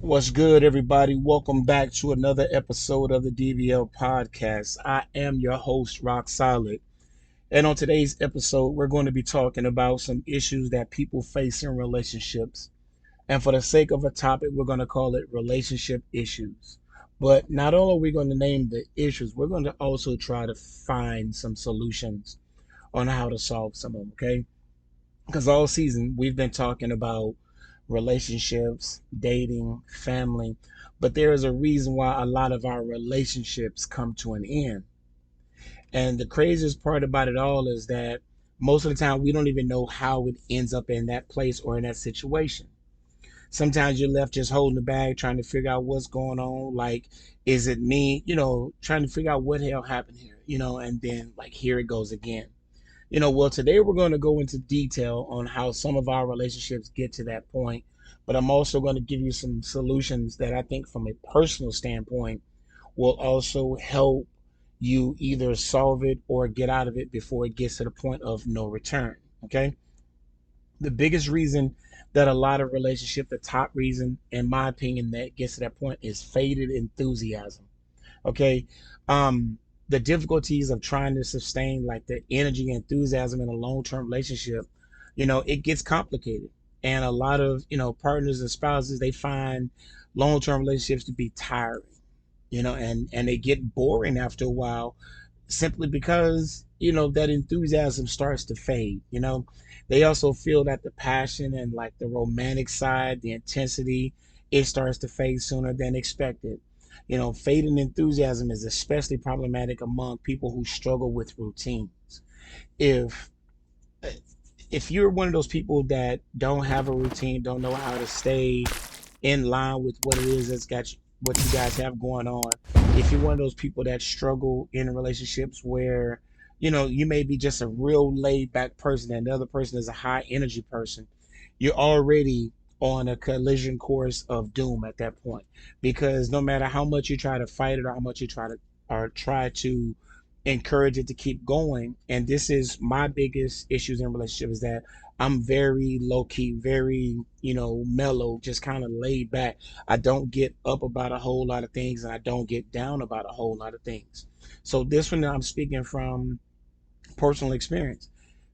What's good, everybody? Welcome back to another episode of the DVL podcast. I am your host, Rock Solid. And on today's episode, we're going to be talking about some issues that people face in relationships. And for the sake of a topic, we're going to call it relationship issues. But not only are we going to name the issues, we're going to also try to find some solutions on how to solve some of them, okay? Because all season we've been talking about relationships, dating, family, but there is a reason why a lot of our relationships come to an end. And the craziest part about it all is that most of the time we don't even know how it ends up in that place or in that situation. Sometimes you're left just holding the bag, trying to figure out what's going on. Like, is it me? Trying to figure out what hell happened here, and then like here it goes again. Well, today we're going to go into detail on how some of our relationships get to that point, but I'm also going to give you some solutions that I think, from a personal standpoint, will also help you either solve it or get out of it before it gets to the point of no return. Okay. The biggest reason that a lot of relationship, the top reason, in my opinion, that gets to that point is faded enthusiasm. Okay. um the difficulties of trying to sustain like the energy and enthusiasm in a long-term relationship, it gets complicated. And a lot of partners and spouses, they find long-term relationships to be tiring, and they get boring after a while, simply because that enthusiasm starts to fade. They also feel that the passion and like the romantic side, the intensity, it starts to fade sooner than expected. Fading enthusiasm is especially problematic among people who struggle with routines. If if you're one of those people that don't have a routine, don't know how to stay in line with what it is that's got you, what you guys have going on. If you're one of those people that struggle in relationships where, you may be just a real laid back person and the other person is a high energy person, you're already on a collision course of doom at that point. Because no matter how much you try to fight it or how much you try to encourage it to keep going, and this is my biggest issues in relationships, is that I'm very low key, very, mellow, just kind of laid back. I don't get up about a whole lot of things and I don't get down about a whole lot of things. So this one I'm speaking from personal experience.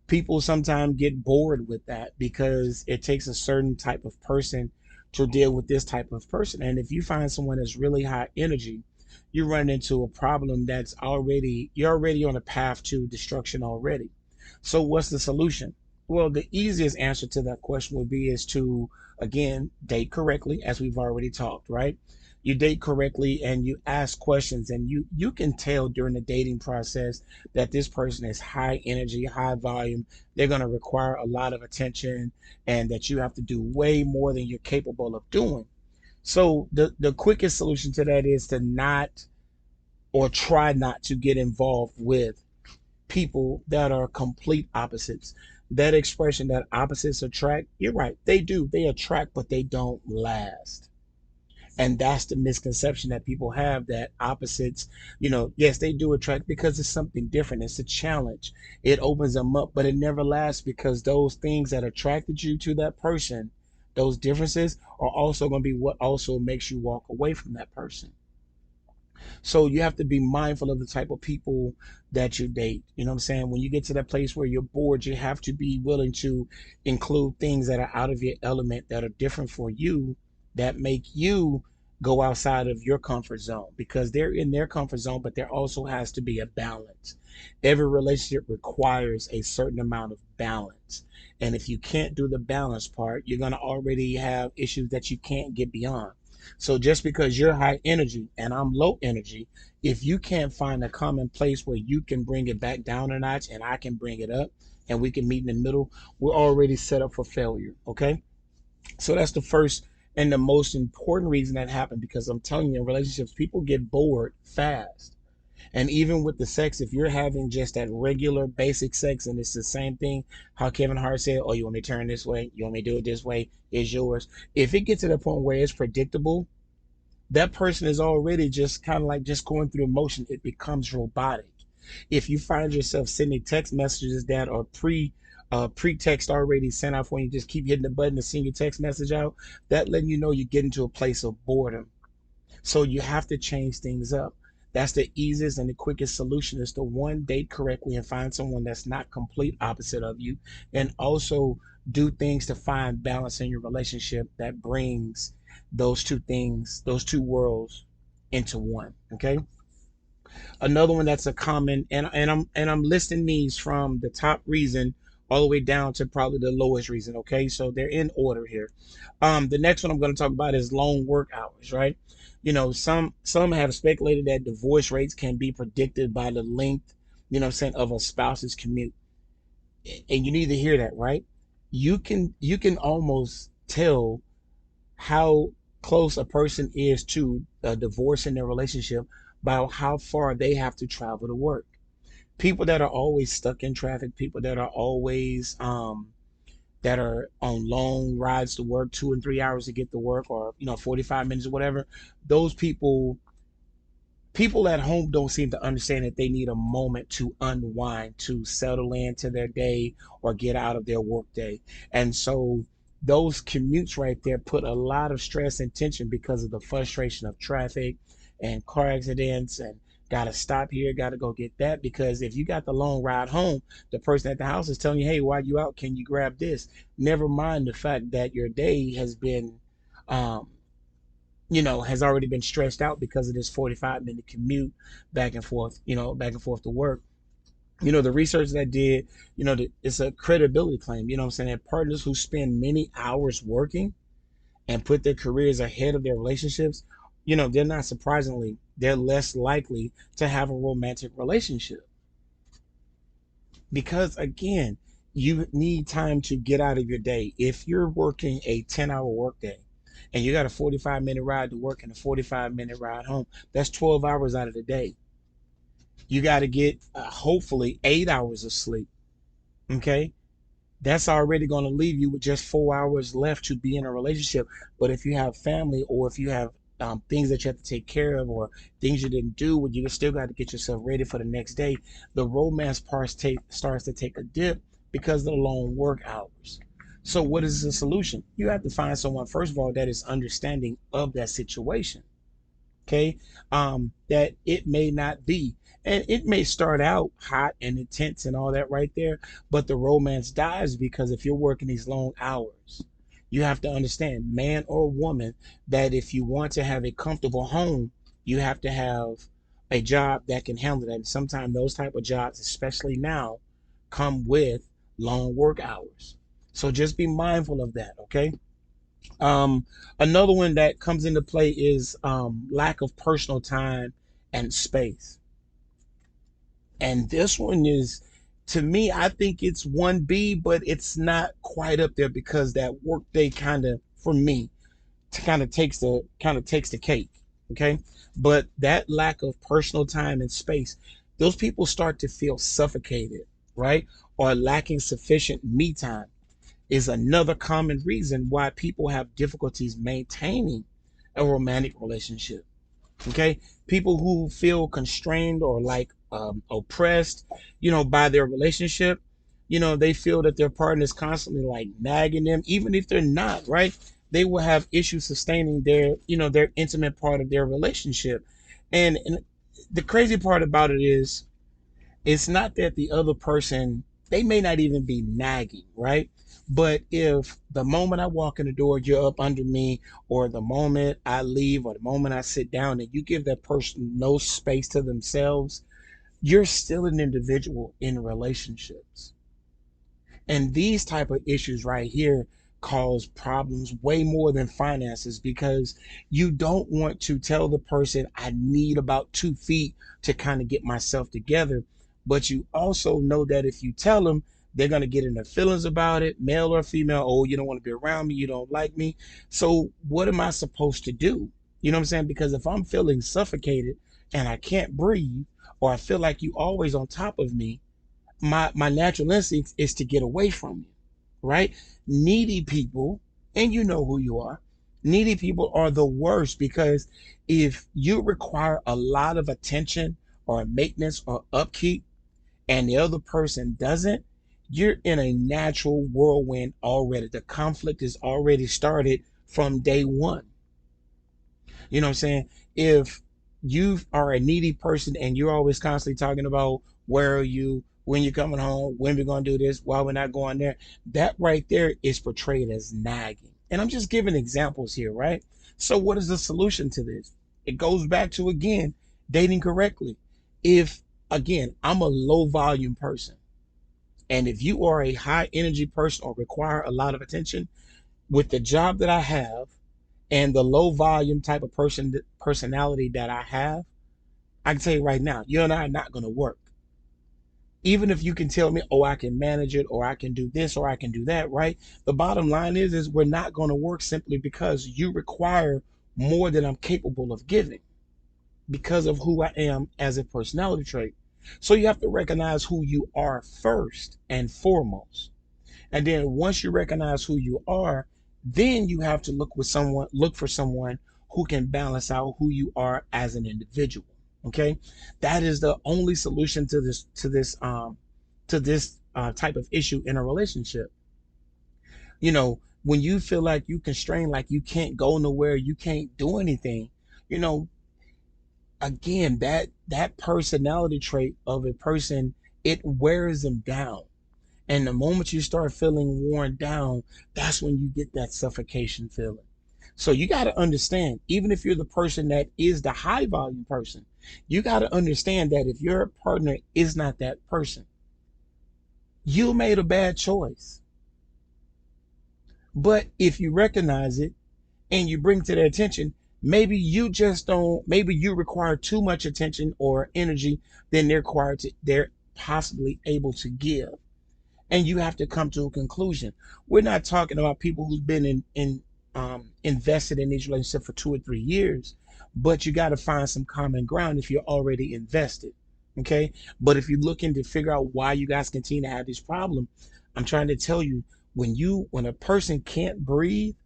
People sometimes get bored with that because it takes a certain type of person to deal with this type of person. And if you find someone that's really high energy, you run into a problem that's you're already on a path to destruction already. So what's the solution? Well, the easiest answer to that question would be is to, again, date correctly, as we've already talked, right? You date correctly and you ask questions, and you can tell during the dating process that this person is high energy, high volume. They're going to require a lot of attention, and that you have to do way more than you're capable of doing. So the quickest solution to that is to not, or try not to, get involved with people that are complete opposites. That expression that opposites attract, you're right, they do. They attract, but they don't last. And that's the misconception that people have, that opposites, yes, they do attract because it's something different. It's a challenge. It opens them up, but it never lasts, because those things that attracted you to that person, those differences, are also going to be what also makes you walk away from that person. So you have to be mindful of the type of people that you date. You know what I'm saying? When you get to that place where you're bored, you have to be willing to include things that are out of your element, that are different for you, that make you go outside of your comfort zone, because they're in their comfort zone, but there also has to be a balance. Every relationship requires a certain amount of balance. And if you can't do the balance part, you're going to already have issues that you can't get beyond. So just because you're high energy and I'm low energy, if you can't find a common place where you can bring it back down a notch and I can bring it up, and we can meet in the middle, we're already set up for failure. Okay. So that's the first and the most important reason that happened, because I'm telling you, in relationships, people get bored fast. And even with the sex, if you're having just that regular basic sex and it's the same thing, how Kevin Hart said, oh, you want me to turn this way? You want me to do it this way? Is yours. If it gets to the point where it's predictable, that person is already just kind of like just going through the motion. It becomes robotic. If you find yourself sending text messages that are pre pretext already sent out when you just keep hitting the button to send your text message out, that letting you know you're getting to a place of boredom. So you have to change things up. That's the easiest and the quickest solution is to one, date correctly and find someone that's not complete opposite of you, and also do things to find balance in your relationship that brings those two things, those two worlds into one. Okay. Another one that's a common, and I'm listing these from the top reason all the way down to probably the lowest reason. Okay, so they're in order here. The next one I'm going to talk about is long work hours, right? Some have speculated that divorce rates can be predicted by the length, what I'm saying, of a spouse's commute. And you need to hear that, right? You can almost tell how close a person is to a divorce in their relationship by how far they have to travel to work. People that are always stuck in traffic, people that are always that are on long rides to work, 2 and 3 hours to get to work, or 45 minutes or whatever. Those people at home don't seem to understand that they need a moment to unwind, to settle into their day or get out of their work day. And so those commutes right there put a lot of stress and tension because of the frustration of traffic and car accidents and gotta stop here, gotta go get that. Because if you got the long ride home, the person at the house is telling you, hey, while you out, can you grab this? Never mind the fact that your day has been um, has already been stretched out because of this 45-minute commute back and forth, back and forth to work. The research that did, it's a credibility claim, what I'm saying, that partners who spend many hours working and put their careers ahead of their relationships, they're not surprisingly, they're less likely to have a romantic relationship because, again, you need time to get out of your day. If you're working a 10-hour workday and you got a 45-minute ride to work and a 45-minute ride home, that's 12 hours out of the day. You got to get hopefully 8 hours of sleep. Okay. That's already going to leave you with just 4 hours left to be in a relationship. But if you have family, or if you have things that you have to take care of, or things you didn't do, when you still got to get yourself ready for the next day, the romance part starts to take a dip because of the long work hours. So what is the solution? You have to find someone, first of all, that is understanding of that situation. Okay. That it may not be, and it may start out hot and intense and all that right there, but the romance dies because if you're working these long hours, you have to understand, man or woman, that if you want to have a comfortable home, you have to have a job that can handle that. And sometimes those type of jobs, especially now, come with long work hours. So just be mindful of that. Okay. um, Another one that comes into play is lack of personal time and space. And this one is, to me, I think it's 1B, but it's not quite up there because that work day kind of, for me, kind of takes the cake. Okay. But that lack of personal time and space, those people start to feel suffocated, right? Or lacking sufficient me time is another common reason why people have difficulties maintaining a romantic relationship. Okay, people who feel constrained or like oppressed, by their relationship, they feel that their partner is constantly like nagging them, even if they're not, right? They will have issues sustaining their intimate part of their relationship. And the crazy part about it is, it's not that the other person, they may not even be nagging, right? But if the moment I walk in the door, you're up under me, or the moment I leave, or the moment I sit down, and you give that person no space to themselves, you're still an individual in relationships. And these type of issues right here cause problems way more than finances, because you don't want to tell the person, I need about 2 feet to kind of get myself together. But you also know that if you tell them, they're going to get in their feelings about it, male or female. Oh, you don't want to be around me, you don't like me. So what am I supposed to do? You know what I'm saying? Because if I'm feeling suffocated and I can't breathe, or I feel like you always on top of me, my natural instinct is to get away from you, right? Needy people, and you know who you are. Needy people are the worst, because if you require a lot of attention or maintenance or upkeep, and the other person doesn't, You're in a natural whirlwind already. The conflict is already started from day one. You know what I'm saying? If you are a needy person and you're always constantly talking about where are you, when you're coming home, when we're gonna do this, why we're not going there, that right there is portrayed as nagging. And I'm just giving examples here, right? So what is the solution to this? It goes back to again dating correctly. If again, I'm a low volume person, and if you are a high energy person or require a lot of attention, with the job that I have and the low volume type of personality that I have, I can tell you right now, you and I are not going to work. Even if you can tell me, oh, I can manage it, or I can do this, or I can do that, right? The bottom line is we're not going to work simply because you require more than I'm capable of giving because of who I am as a personality trait. So you have to recognize who you are first and foremost. And then once you recognize who you are, then you have to look for someone who can balance out who you are as an individual. Okay. That is the only solution to this type of issue in a relationship. When you feel like you constrained, like you can't go nowhere, you can't do anything, you know, again, that personality trait of a person, it wears them down. And the moment you start feeling worn down, that's when you get that suffocation feeling. So you got to understand, even if you're the person that is the high volume person, you got to understand that if your partner is not that person, you made a bad choice. But if you recognize it and you bring to their attention, maybe you require too much attention or energy than they're possibly able to give, and you have to come to a conclusion. We're not talking about people who've been invested in these relationships for 2 or 3 years, but you got to find some common ground if you're already invested. Okay, but if you're looking to figure out why you guys continue to have this problem, I'm trying to tell you, when a person can't breathe,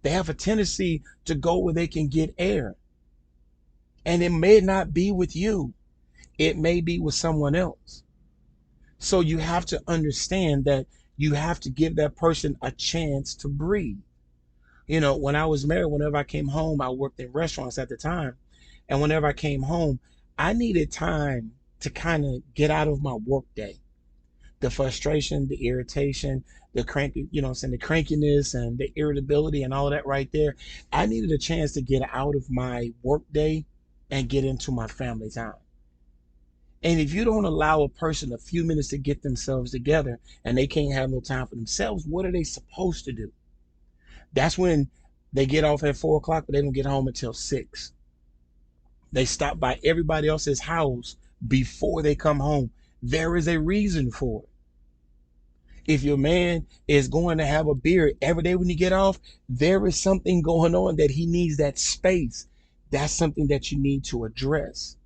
they have a tendency to go where they can get air, and it may not be with you. It may be with someone else. So you have to understand that you have to give that person a chance to breathe. When I was married, whenever I came home, I worked in restaurants at the time. And whenever I came home, I needed time to kind of get out of my work day. The frustration, the irritation, the the crankiness and the irritability and all of that right there. I needed a chance to get out of my work day and get into my family time. And if you don't allow a person a few minutes to get themselves together and they can't have no time for themselves, what are they supposed to do? That's when they get off at 4 o'clock, but they don't get home until 6. They stop by everybody else's house before they come home. There is a reason for it. If your man is going to have a beer every day when you get off, there is something going on that he needs that space. That's something that you need to address.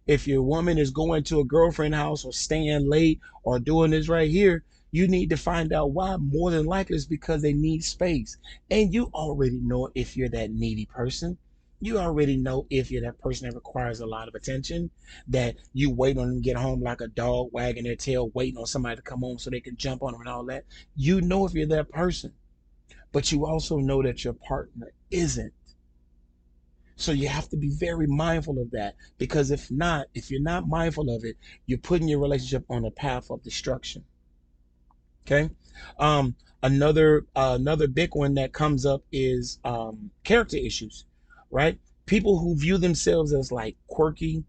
If your woman is going to a girlfriend house or staying late or doing this right here, you need to find out why. More than likely it's because they need space. And you already know if you're that needy person. You already know if you're that person that requires a lot of attention, that you wait on them to get home like a dog wagging their tail, waiting on somebody to come home so they can jump on them and all that. You know if you're that person, but you also know that your partner isn't. So you have to be very mindful of that, because if you're not mindful of it, you're putting your relationship on a path of destruction. Okay. Another big one that comes up is character issues, right? People who view themselves as like quirky,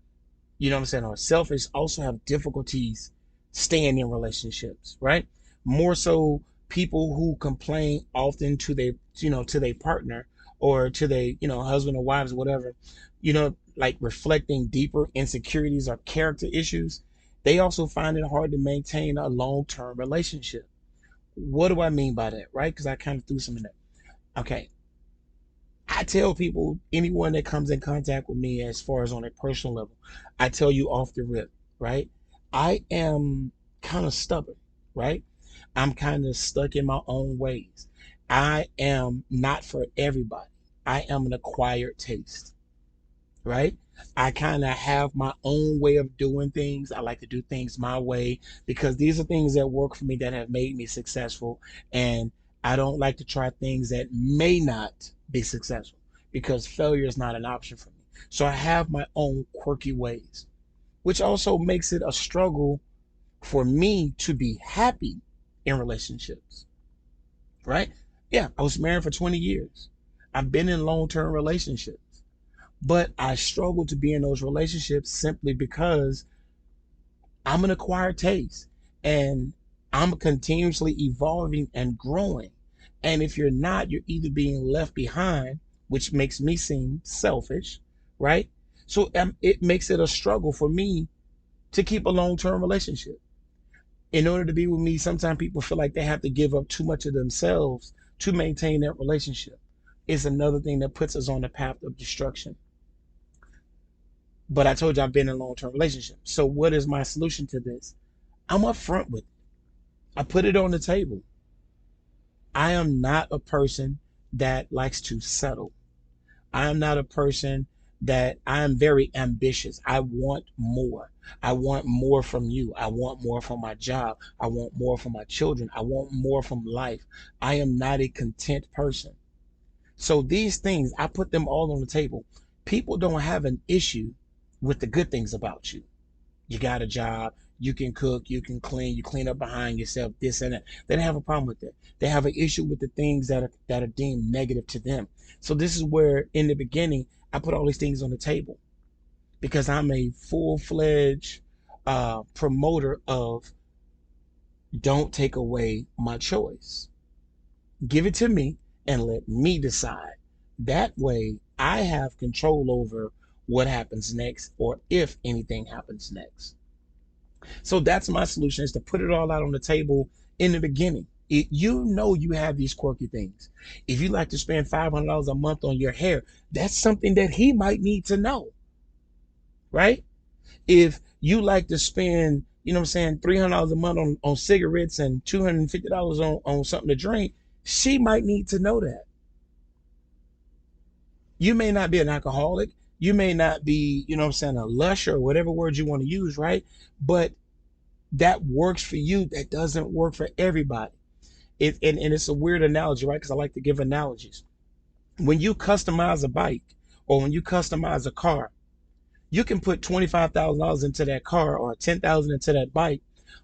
what I'm saying, or selfish, also have difficulties staying in relationships, right? More so people who complain often to their partner or to their, husband or wives or whatever, like reflecting deeper insecurities or character issues. They also find it hard to maintain a long-term relationship. What do I mean by that, right? Because I kind of threw some in there. Okay, I tell people, anyone that comes in contact with me as far as on a personal level, I tell you off the rip, right? I am kind of stubborn, right? I'm kind of stuck in my own ways. I am not for everybody. I am an acquired taste. right? I kind of have my own way of doing things. I like to do things my way because these are things that work for me that have made me successful. And I don't like to try things that may not be successful because failure is not an option for me. So I have my own quirky ways, which also makes it a struggle for me to be happy in relationships, right? Yeah, I was married for 20 years. I've been in long-term relationships, but I struggle to be in those relationships simply because I'm an acquired taste and I'm continuously evolving and growing. And if you're not, you're either being left behind, which makes me seem selfish, right? So it makes it a struggle for me to keep a long-term relationship. In order to be with me, sometimes people feel like they have to give up too much of themselves to maintain that relationship. It's another thing that puts us on the path of destruction. But I told you I've been in a long-term relationship. So what is my solution to this? I'm upfront with it. I put it on the table. I am not a person that likes to settle. I am not a person that I am very ambitious. I want more. I want more from you. I want more from my job. I want more from my children. I want more from life. I am not a content person. So these things, I put them all on the table. People don't have an issue with the good things about you. You got a job, you can cook, you can clean, you clean up behind yourself, this and that. They don't have a problem with that. They have an issue with the things that are deemed negative to them. So this is where in the beginning I put all these things on the table because I'm a full-fledged promoter of don't take away my choice. Give it to me and let me decide. That way I have control over what happens next or if anything happens next. So that's my solution is to put it all out on the table in the beginning. You know you have these quirky things. If you like to spend $500 a month on your hair, that's something that he might need to know, right? If you like to spend, what I'm saying, $300 a month on cigarettes and $250 on something to drink, she might need to know that. You may not be an alcoholic. You may not be, what I'm saying, a lush or whatever word you want to use, right? But that works for you. That doesn't work for everybody. And it's a weird analogy, right? Because I like to give analogies. When you customize a bike or when you customize a car, you can put $25,000 into that car or 10,000 into that bike.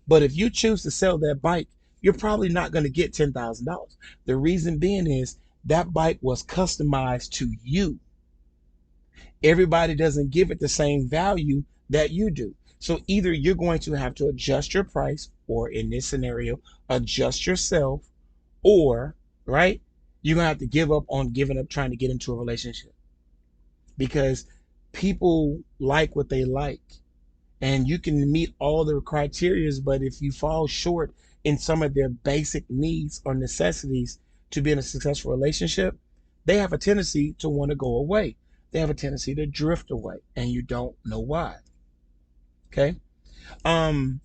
But if you choose to sell that bike, you're probably not going to get $10,000. The reason being is that bike was customized to you. Everybody doesn't give it the same value that you do. So either you're going to have to adjust your price, or in this scenario, adjust yourself, or, right, you're going to have to give up on giving up trying to get into a relationship because people like what they like. And you can meet all their criterias, but if you fall short in some of their basic needs or necessities to be in a successful relationship, they have a tendency to want to go away. They have a tendency to drift away, and you don't know why. Okay. Um,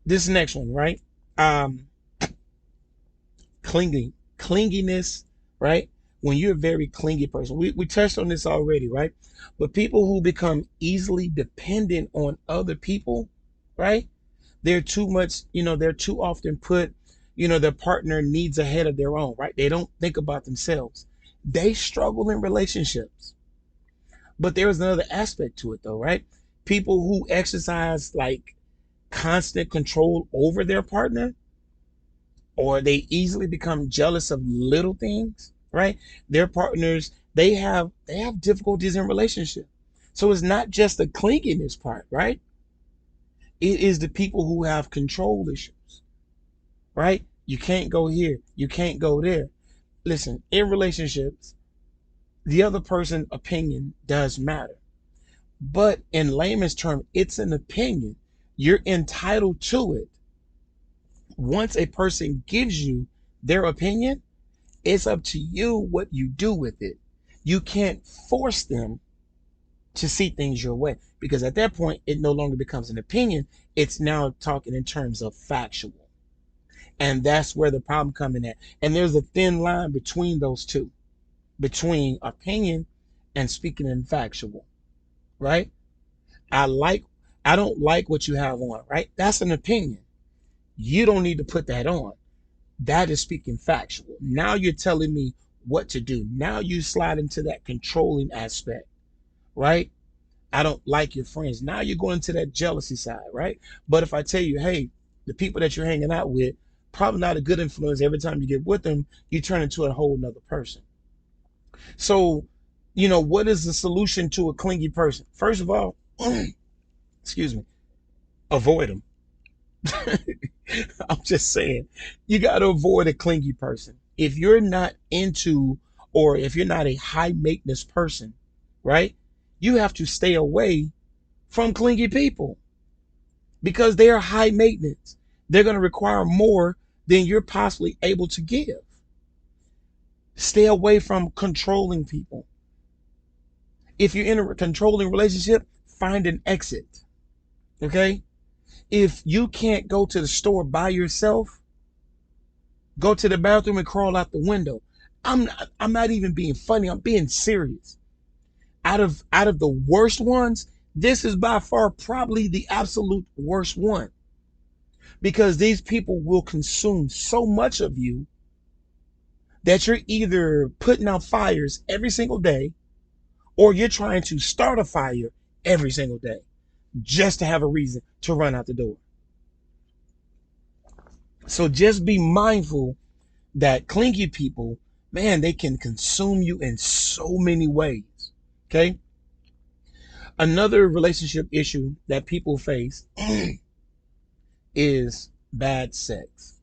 this next one, right? Um, clinginess, right? When you're a very clingy person, we touched on this already, right? But people who become easily dependent on other people, right? They're too much, they're too often put, their partner needs ahead of their own, right? They don't think about themselves. They struggle in relationships. But there is another aspect to it though, right? People who exercise like constant control over their partner, or they easily become jealous of little things, right? Their partners, they have difficulties in relationship. So it's not just the clinginess part, right? It is the people who have control issues, right? You can't go here, you can't go there. Listen, in relationships, the other person's opinion does matter. But in layman's term, it's an opinion. You're entitled to it. Once a person gives you their opinion, it's up to you what you do with it. You can't force them to see things your way because at that point, it no longer becomes an opinion. It's now talking in terms of factual. And that's where the problem comes in at. And there's a thin line between those two, between opinion and speaking in factual, right? I like, I don't like what you have on, right? That's an opinion. You don't need to put that on. That is speaking factual. Now you're telling me what to do. Now you slide into that controlling aspect, right? I don't like your friends. Now you're going to that jealousy side, right? But if I tell you, hey, the people that you're hanging out with, probably not a good influence. Every time you get with them, you turn into a whole nother person. So, what is the solution to a clingy person? First of all, excuse me, avoid them. I'm just saying, you got to avoid a clingy person. If you're not into, or if you're not a high maintenance person, right? You have to stay away from clingy people because they are high maintenance. They're going to require more than you're possibly able to give. Stay away from controlling people. If you're in a controlling relationship, find an exit. Okay? If you can't go to the store by yourself, go to the bathroom and crawl out the window. I'm not even being funny. I'm being serious. Out of the worst ones, this is by far probably the absolute worst one because these people will consume so much of you that you're either putting out fires every single day or you're trying to start a fire every single day just to have a reason to run out the door. So just be mindful that clingy people, man, they can consume you in so many ways. Okay. Another relationship issue that people face is bad sex.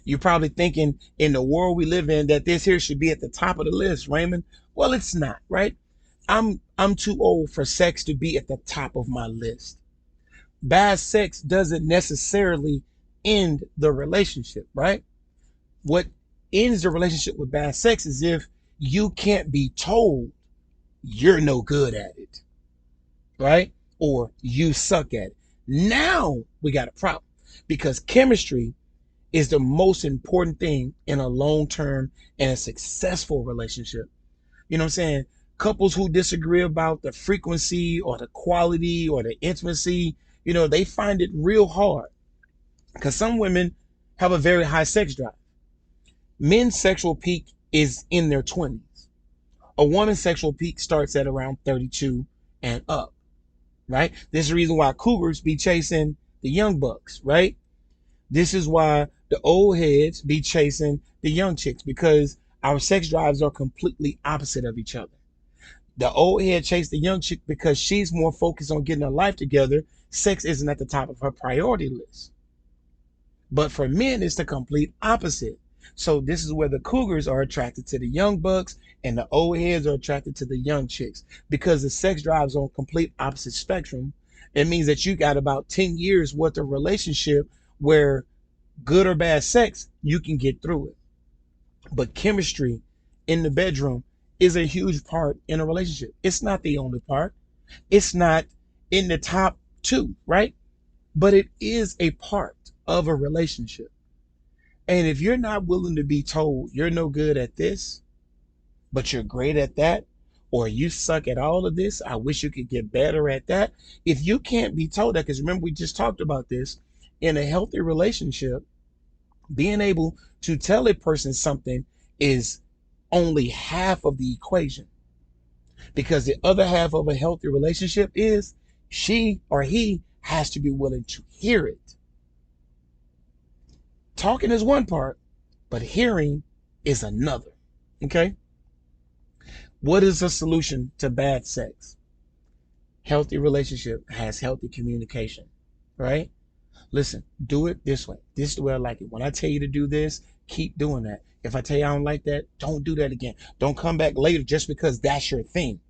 You're probably thinking in the world we live in that this here should be at the top of the list, Raymond. Well, it's not, right? I'm too old for sex to be at the top of my list. Bad sex doesn't necessarily end the relationship, right? What ends the relationship with bad sex is if you can't be told you're no good at it, right? Or you suck at it. Now we got a problem because chemistry is the most important thing in a long term and a successful relationship. You know what I'm saying? Couples who disagree about the frequency or the quality or the intimacy, they find it real hard because some women have a very high sex drive. Men's sexual peak is in their 20s. A woman's sexual peak starts at around 32 and up, right? This is the reason why cougars be chasing the young bucks, right? This is why the old heads be chasing the young chicks because our sex drives are completely opposite of each other. The old head chased the young chick because she's more focused on getting her life together. Sex isn't at the top of her priority list. But for men, it's the complete opposite. So this is where the cougars are attracted to the young bucks and the old heads are attracted to the young chicks because the sex drives on complete opposite spectrum. It means that you got about 10 years worth of relationship where good or bad sex, you can get through it. But chemistry in the bedroom is a huge part in a relationship. It's not the only part. It's not in the top two, right? But it is a part of a relationship. And if you're not willing to be told you're no good at this, but you're great at that, or you suck at all of this, I wish you could get better at that. If you can't be told that, because remember, we just talked about this in a healthy relationship, being able to tell a person something is only half of the equation because the other half of a healthy relationship is she or he has to be willing to hear it. Talking is one part, but hearing is another. Okay. What is the solution to bad sex? Healthy relationship has healthy communication, right? Listen, do it this way. This is the way I like it. When I tell you to do this, keep doing that. If I tell you I don't like that, don't do that again. Don't come back later just because that's your thing.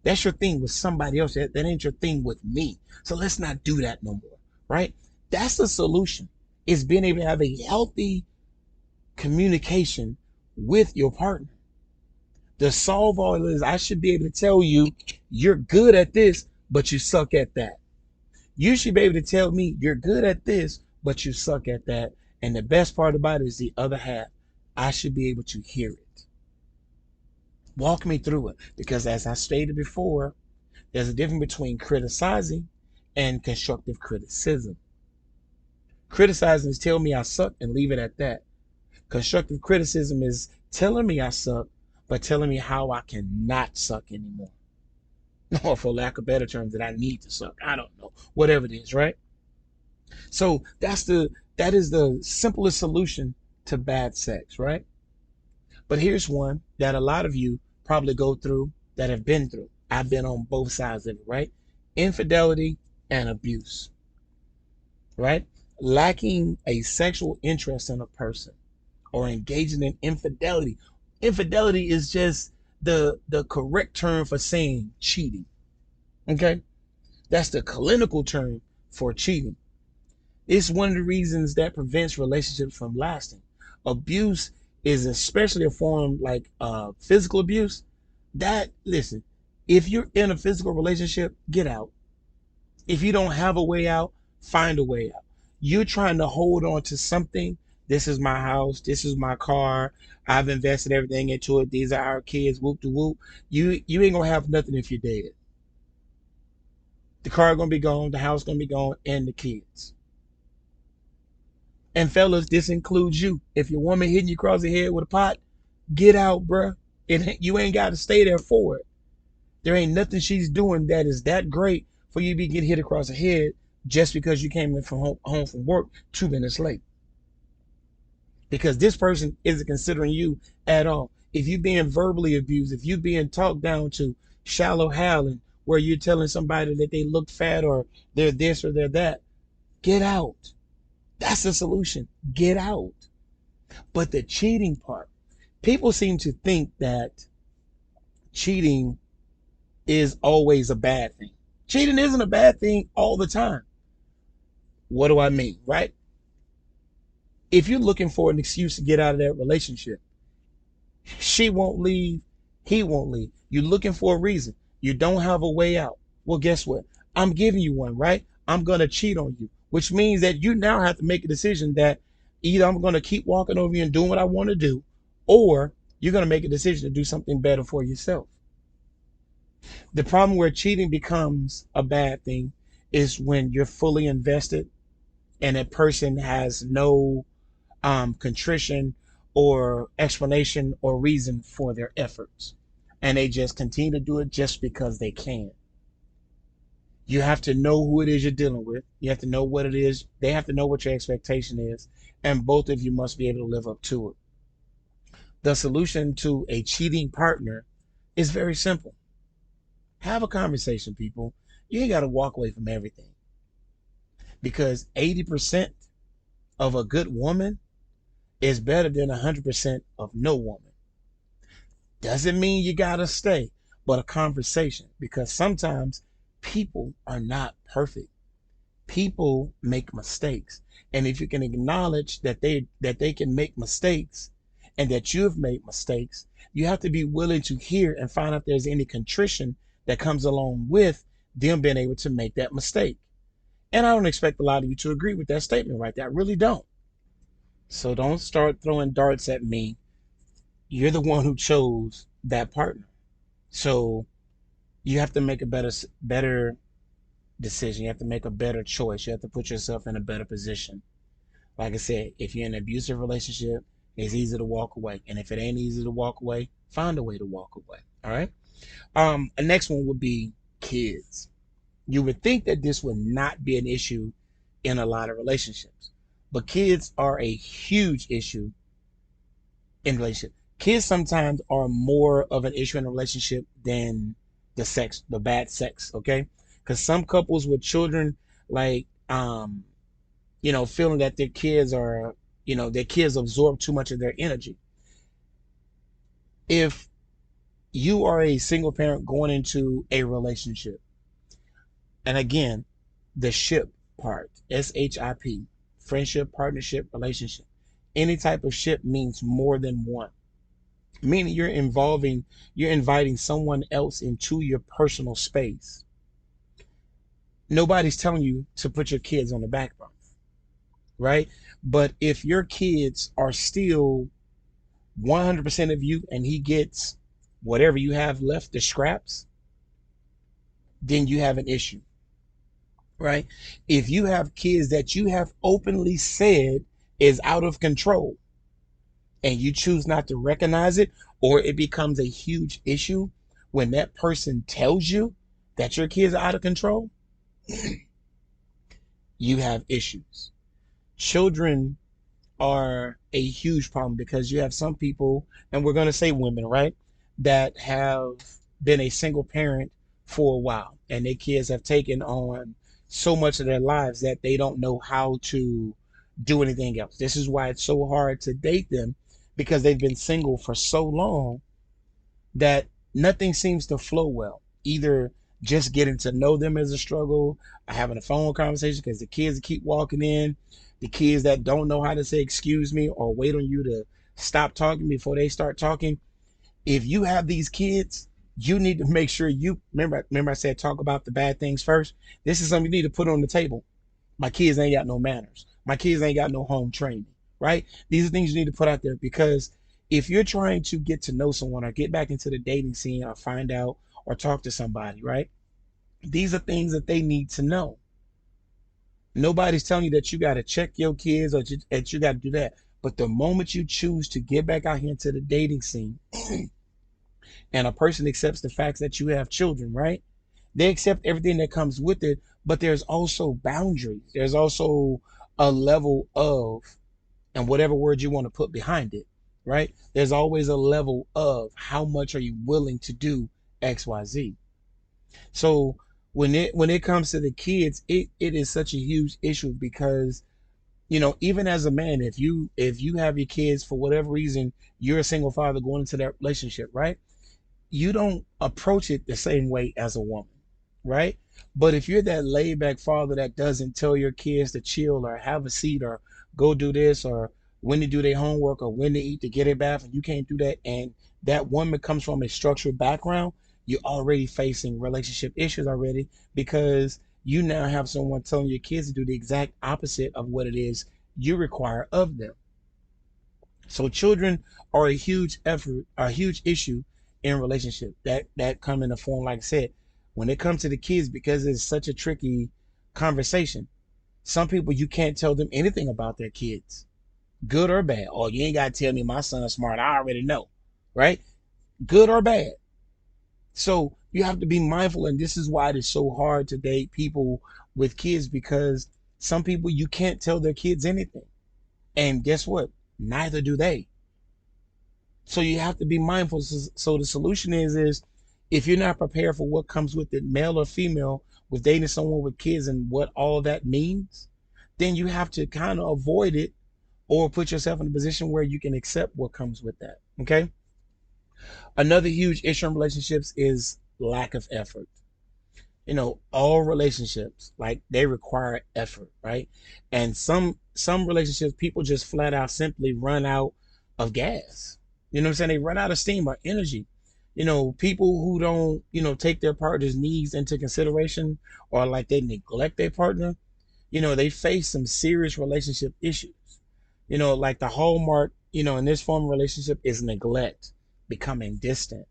That's your thing with somebody else. That ain't your thing with me. So let's not do that no more, right? That's the solution. Is being able to have a healthy communication with your partner. To solve all of this, I should be able to tell you you're good at this, but you suck at that. You should be able to tell me you're good at this, but you suck at that. And the best part about it is the other half. I should be able to hear it. Walk me through it. Because as I stated before, there's a difference between criticizing and constructive criticism. Criticizing is tell me I suck and leave it at that. Constructive criticism is telling me I suck, but telling me how I cannot suck anymore. Or for lack of better terms, that I need to suck. I don't know. Whatever it is, right? So that is the simplest solution to bad sex, right? But here's one that a lot of you probably go through that have been through. I've been on both sides of it, right? Infidelity and abuse, right? Lacking a sexual interest in a person or engaging in infidelity. Infidelity is just the correct term for saying cheating. Okay? That's the clinical term for cheating. It's one of the reasons that prevents relationships from lasting. Abuse is especially a form like physical abuse. That, listen, if you're in a physical relationship, get out. If you don't have a way out, find a way out. You're trying to hold on to something. This is my house. This is my car. I've invested everything into it. These are our kids. Whoop de whoop. You ain't gonna have nothing if you're dead. The car gonna be gone. The house gonna be gone, and the kids. And fellas, this includes you. If your woman hitting you across the head with a pot, get out, bruh. You ain't got to stay there for it. There ain't nothing she's doing that is that great for you to be getting hit across the head just because you came in from home from work 2 minutes late. Because this person isn't considering you at all. If you're being verbally abused, if you're being talked down to, shallow howling, where you're telling somebody that they look fat or they're this or they're that, get out. That's the solution. Get out. But the cheating part, people seem to think that cheating is always a bad thing. Cheating isn't a bad thing all the time. What do I mean, right? If you're looking for an excuse to get out of that relationship, she won't leave, he won't leave. You're looking for a reason. You don't have a way out. Well, guess what? I'm giving you one, right? I'm going to cheat on you, which means that you now have to make a decision that either I'm going to keep walking over you and doing what I want to do, or you're going to make a decision to do something better for yourself. The problem where cheating becomes a bad thing is when you're fully invested and a person has no contrition or explanation or reason for their efforts. And they just continue to do it just because they can. You have to know who it is you're dealing with. You have to know what it is. They have to know what your expectation is. And both of you must be able to live up to it. The solution to a cheating partner is very simple. Have a conversation, people. You ain't got to walk away from everything because 80% of a good woman is better than 100% of no woman. Doesn't mean you gotta stay, but a conversation because sometimes people are not perfect. People make mistakes. And if you can acknowledge that they can make mistakes and that you've made mistakes, you have to be willing to hear and find out if there's any contrition that comes along with them being able to make that mistake. And I don't expect a lot of you to agree with that statement right there. I really don't. So don't start throwing darts at me. You're the one who chose that partner. So you have to make a better decision. You have to make a better choice. You have to put yourself in a better position. Like I said, if you're in an abusive relationship, it's easy to walk away. And if it ain't easy to walk away, find a way to walk away. All right. The next one would be kids. You would think that this would not be an issue in a lot of relationships, but kids are a huge issue in relationship. Kids sometimes are more of an issue in a relationship than the bad sex. Okay, because some couples with children, like feeling that their kids are, their kids absorb too much of their energy. If you are a single parent going into a relationship, and again, the ship part, SHIP, friendship, partnership, relationship, any type of ship means more than one, meaning you're inviting someone else into your personal space. Nobody's telling you to put your kids on the back burner, right? But if your kids are still 100% of you and he gets whatever you have left, the scraps, then you have an issue, right? If you have kids that you have openly said is out of control and you choose not to recognize it, or it becomes a huge issue when that person tells you that your kids are out of control, you have issues. Children are a huge problem because you have some people, and we're going to say women, right, that have been a single parent for a while and their kids have taken on so much of their lives that they don't know how to do anything else. This is why it's so hard to date them, because they've been single for so long that nothing seems to flow well. Either just getting to know them is a struggle, or having a phone conversation because the kids keep walking in, the kids that don't know how to say excuse me or wait on you to stop talking before they start talking. If you have these kids, you need to make sure you remember I said talk about the bad things first. This is something you need to put on the table. My kids ain't got no manners. My kids ain't got no home training, right? These are things you need to put out there, because if you're trying to get to know someone or get back into the dating scene or find out or talk to somebody, right? These are things that they need to know. Nobody's telling you that you got to check your kids or that you got to do that. But the moment you choose to get back out here into the dating scene and a person accepts the facts that you have children, right? They accept everything that comes with it, but there's also boundaries. There's also a level of, and whatever word you want to put behind it, right? There's always a level of how much are you willing to do XYZ. So when it comes to the kids, it is such a huge issue because even as a man, if you have your kids for whatever reason, you're a single father going into that relationship, right? You don't approach it the same way as a woman, right? But if you're that laid back father that doesn't tell your kids to chill or have a seat or go do this or when to do their homework or when to eat to get a bath, and you can't do that, and that woman comes from a structured background, you're already facing relationship issues already, because you now have someone telling your kids to do the exact opposite of what it is you require of them. So children are a huge issue in relationship that come in the form, like I said, when it comes to the kids, because it's such a tricky conversation. Some people you can't tell them anything about their kids, good or bad. Oh, you ain't gotta tell me my son's smart. I already know, right? Good or bad. So you have to be mindful, and this is why it is so hard to date people with kids, because some people you can't tell their kids anything. And guess what? Neither do they. So you have to be mindful. So the solution is if you're not prepared for what comes with it, male or female, with dating someone with kids and what all that means, then you have to kind of avoid it or put yourself in a position where you can accept what comes with that. Okay. Another huge issue in relationships is lack of effort. All relationships, like, they require effort, right? And some relationships, people just flat out simply run out of gas. You know what I'm saying? They run out of steam or energy. People who don't take their partner's needs into consideration, or like they neglect their partner, they face some serious relationship issues. Like the hallmark in this form of relationship is neglect, becoming distant,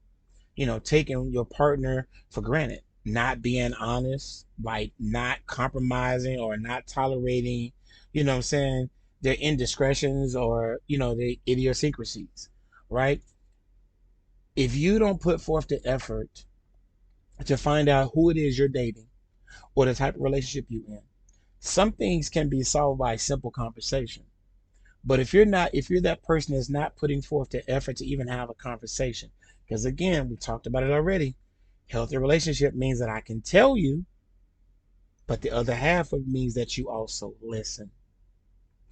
taking your partner for granted, not being honest, like not compromising or not tolerating, what I'm saying, their indiscretions or, the idiosyncrasies, right? If you don't put forth the effort to find out who it is you're dating or the type of relationship you're in, some things can be solved by simple conversation. But if you're that person that's not putting forth the effort to even have a conversation, because again, we talked about it already. Healthy relationship means that I can tell you, but the other half of it means that you also listen.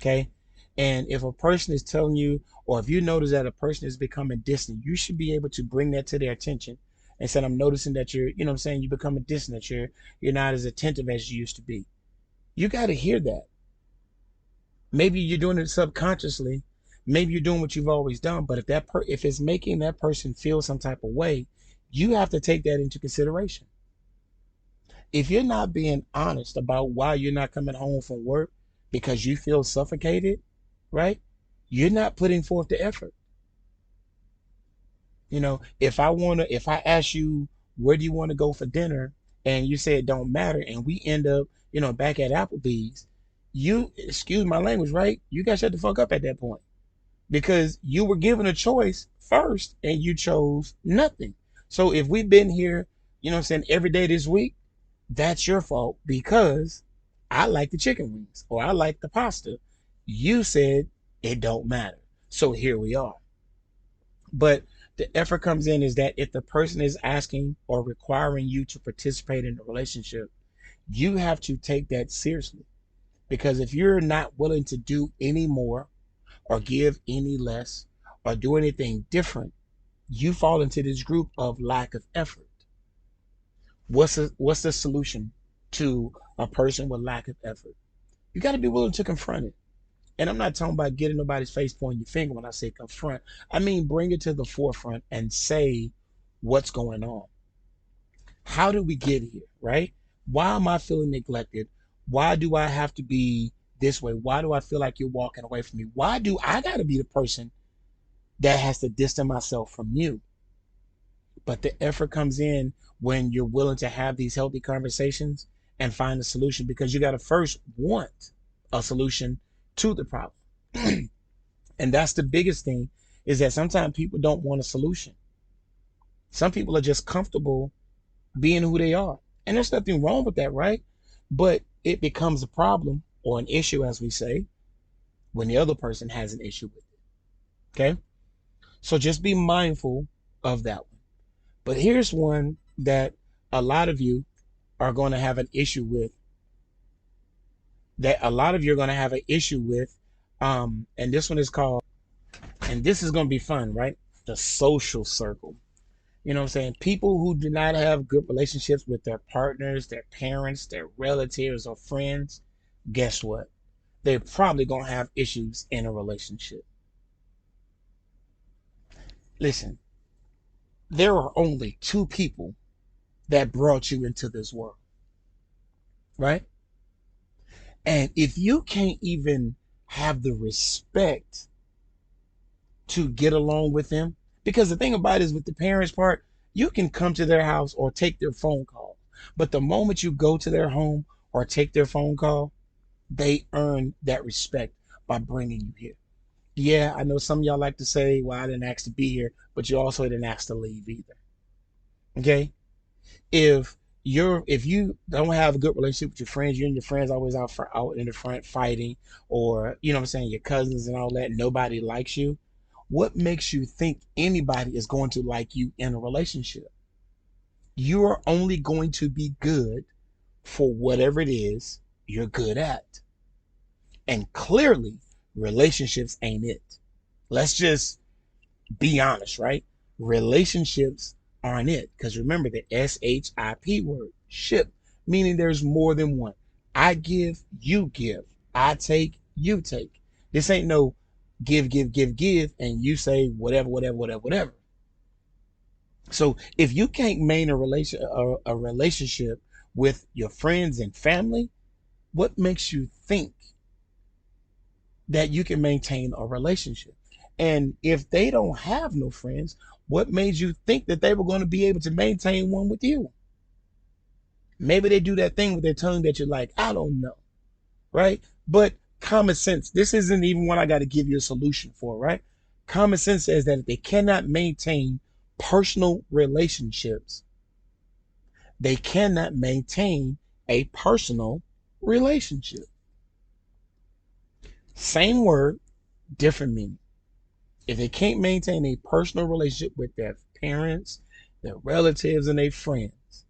Okay. And if a person is telling you, or if you notice that a person is becoming distant, you should be able to bring that to their attention and say, I'm noticing that what I'm saying, you're becoming distant, that you're not as attentive as you used to be. You got to hear that. Maybe you're doing it subconsciously. Maybe you're doing what you've always done. But if it's making that person feel some type of way, you have to take that into consideration. If you're not being honest about why you're not coming home from work because you feel suffocated, right? You're not putting forth the effort. If I ask you where do you want to go for dinner, and you say it don't matter, and we end up, back at Applebee's, you excuse my language, right? You guys shut the fuck up at that point because you were given a choice first and you chose nothing. So if we've been here, every day this week, that's your fault because I like the chicken wings or I like the pasta. You said it don't matter. So here we are. But the effort comes in is that if the person is asking or requiring you to participate in the relationship, you have to take that seriously. Because if you're not willing to do any more or give any less or do anything different, you fall into this group of lack of effort. What's the solution to a person with lack of effort? You got to be willing to confront it. And I'm not talking about getting nobody's face, pointing your finger when I say confront. I mean, bring it to the forefront and say what's going on. How did we get here, right? Why am I feeling neglected? Why do I have to be this way? Why do I feel like you're walking away from me? Why do I got to be the person that has to distance myself from you? But the effort comes in when you're willing to have these healthy conversations and find a solution because you got to first want a solution to the problem. And that's the biggest thing is that sometimes people don't want a solution. Some people are just comfortable being who they are. And there's nothing wrong with that, right? But it becomes a problem or an issue, as we say, when the other person has an issue with it. Okay? So just be mindful of that one. But here's one that a lot of you are going to have an issue with, that a lot of you are going to have an issue with. And this one is called, and this is going to be fun, right? The social circle. You know what I'm saying? People who do not have good relationships with their partners, their parents, their relatives, or friends, guess what? They're probably going to have issues in a relationship. Listen, there are only two people that brought you into this world, right? And if you can't even have the respect to get along with them, because the thing about it is with the parents part, you can come to their house or take their phone call. But the moment you go to their home or take their phone call, they earn that respect by bringing you here. Yeah, I know some of y'all like to say, well, I didn't ask to be here, but you also didn't ask to leave either. Okay? If if you don't have a good relationship with your friends, you and your friends always out in the front fighting, or you know what I'm saying, your cousins and all that, nobody likes you. What makes you think anybody is going to like you in a relationship? You are only going to be good for whatever it is you're good at. And clearly, relationships ain't it. Let's just be honest, right? Relationships aren't it. Because remember the SHIP word, ship, meaning there's more than one. I give, you give. I take, you take. This ain't no give, and you say whatever, whatever, whatever, whatever. So if you can't maintain a relationship with your friends and family, what makes you think that you can maintain a relationship? And if they don't have no friends, what made you think that they were going to be able to maintain one with you? Maybe they do that thing with their tongue that you're like, I don't know, right? But common sense, this isn't even what I got to give you a solution for, right? Common sense says that if they cannot maintain personal relationships, they cannot maintain a personal relationship. Same word, different meaning. If they can't maintain a personal relationship with their parents, their relatives, and their friends,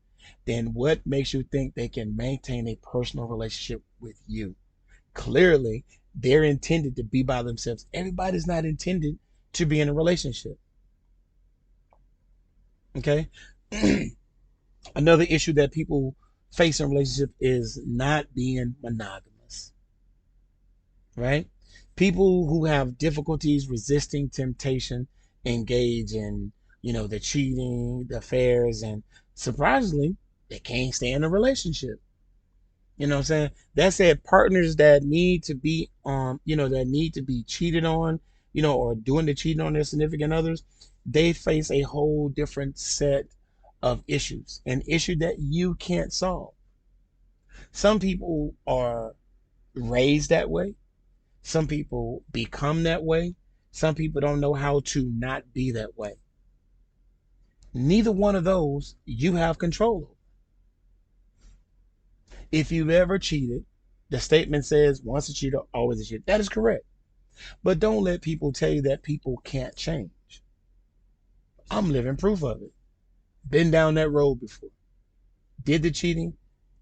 then what makes you think they can maintain a personal relationship with you? Clearly, they're intended to be by themselves. Everybody's not intended to be in a relationship. Okay? Another issue that people face in relationship is not being monogamous, right? People who have difficulties resisting temptation engage in, the cheating, the affairs, and surprisingly, they can't stay in a relationship. You know what I'm saying? That said, partners that need to be that need to be cheated on, or doing the cheating on their significant others, they face a whole different set of issues, an issue that you can't solve. Some people are raised that way. Some people become that way. Some people don't know how to not be that way. Neither one of those you have control over. If you've ever cheated, the statement says once a cheater, always a cheater. That is correct. But don't let people tell you that people can't change. I'm living proof of it. Been down that road before. Did the cheating,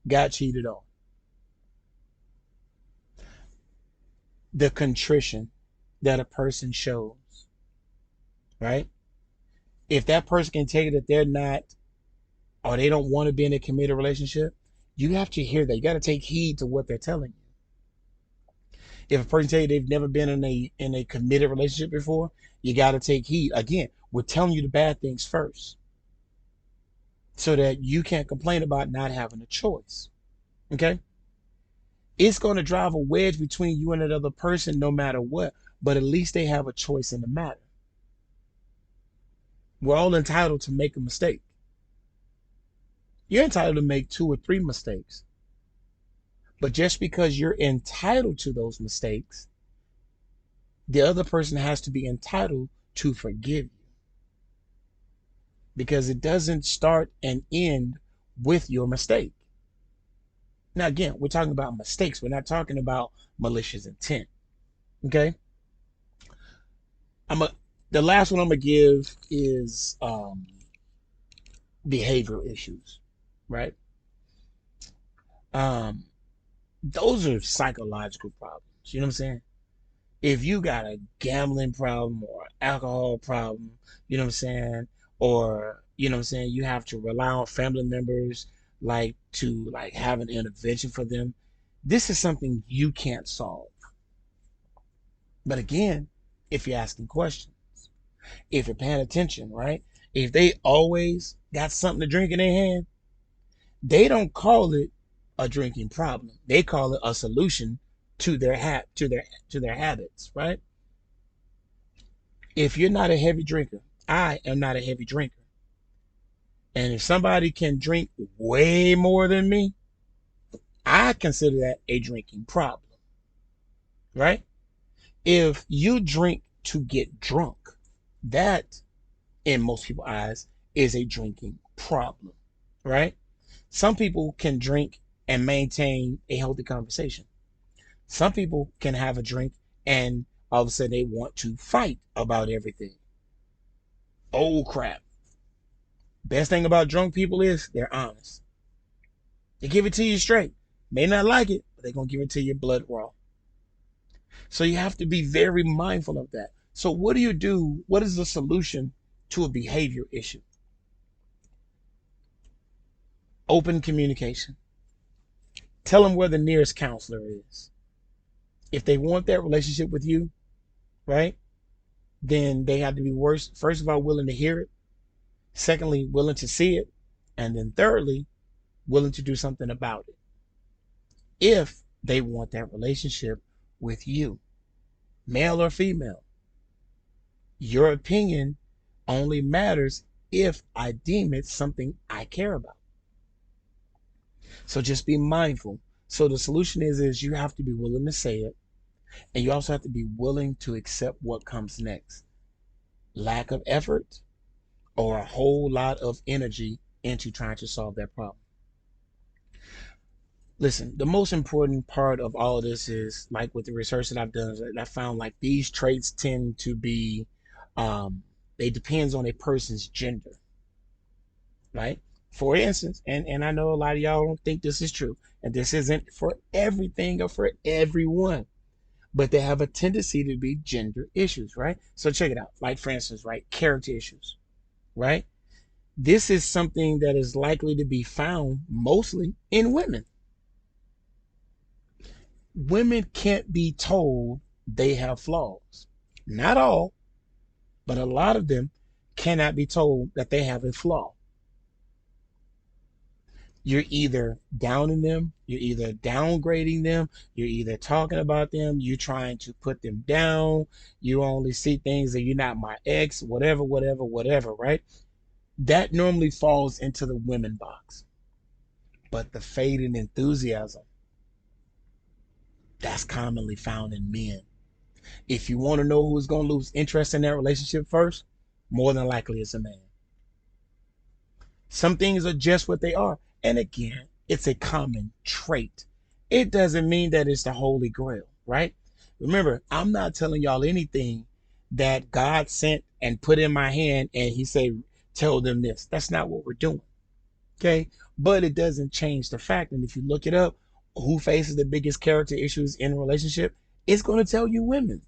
got cheated on. The contrition that a person shows, right? If that person can tell you that they're not, or they don't want to be in a committed relationship, you have to hear that. You got to take heed to what they're telling you. If a person tell you they've never been in a committed relationship before, you got to take heed. Again, we're telling you the bad things first, so that you can't complain about not having a choice. Okay? It's going to drive a wedge between you and another person no matter what, but at least they have a choice in the matter. We're all entitled to make a mistake. You're entitled to make two or three mistakes. But just because you're entitled to those mistakes, the other person has to be entitled to forgive you, because it doesn't start and end with your mistake. Now, again, we're talking about mistakes. We're not talking about malicious intent. Okay. I'm a, the last one I'm gonna give is behavioral issues, right? Um, those are psychological problems. You know what I'm saying? If you got a gambling problem or alcohol problem, you know what I'm saying, or you know what I'm saying, you have to rely on family members like to like have an intervention for them. This is something you can't solve. But again, if you're asking questions, if you're paying attention, right? If they always got something to drink in their hand, they don't call it a drinking problem. They call it a solution to their habits, right? If you're not a heavy drinker, I am not a heavy drinker. And if somebody can drink way more than me, I consider that a drinking problem, right? If you drink to get drunk, that in most people's eyes is a drinking problem, right? Some people can drink and maintain a healthy conversation. Some people can have a drink and all of a sudden they want to fight about everything. Oh crap. Best thing about drunk people is they're honest. They give it to you straight. May not like it, but they're going to give it to you blood raw. So you have to be very mindful of that. So what do you do? What is the solution to a behavior issue? Open communication. Tell them where the nearest counselor is. If they want that relationship with you, right, then they have to be worse. First of all, willing to hear it. Secondly, willing to see it. And then thirdly, willing to do something about it. If they want that relationship with you, male or female, your opinion only matters if I deem it something I care about. So just be mindful. So the solution is you have to be willing to say it, and you also have to be willing to accept what comes next. Lack of effort or a whole lot of energy into trying to solve that problem. Listen, the most important part of all of this is like with the research that I've done, is that I found like these traits tend to be, um, they depends on a person's gender, right? For instance, and I know a lot of y'all don't think this is true, and this isn't for everything or for everyone, but they have a tendency to be gender issues, right? So check it out. Like for instance, right, character issues, right? This is something that is likely to be found mostly in women. Women can't be told they have flaws. Not all, but a lot of them cannot be told that they have a flaw. You're either downing them, you're either downgrading them, you're either talking about them, you're trying to put them down, you only see things that you're not my ex, whatever, whatever, whatever, right? That normally falls into the women box. But the fading enthusiasm, that's commonly found in men. If you want to know who's going to lose interest in that relationship first, more than likely it's a man. Some things are just what they are. And again, it's a common trait. It doesn't mean that it's the holy grail, right? Remember, I'm not telling y'all anything that God sent and put in my hand and he said, tell them this. That's not what we're doing. Okay. But it doesn't change the fact. And if you look it up, who faces the biggest character issues in a relationship, it's going to tell you women.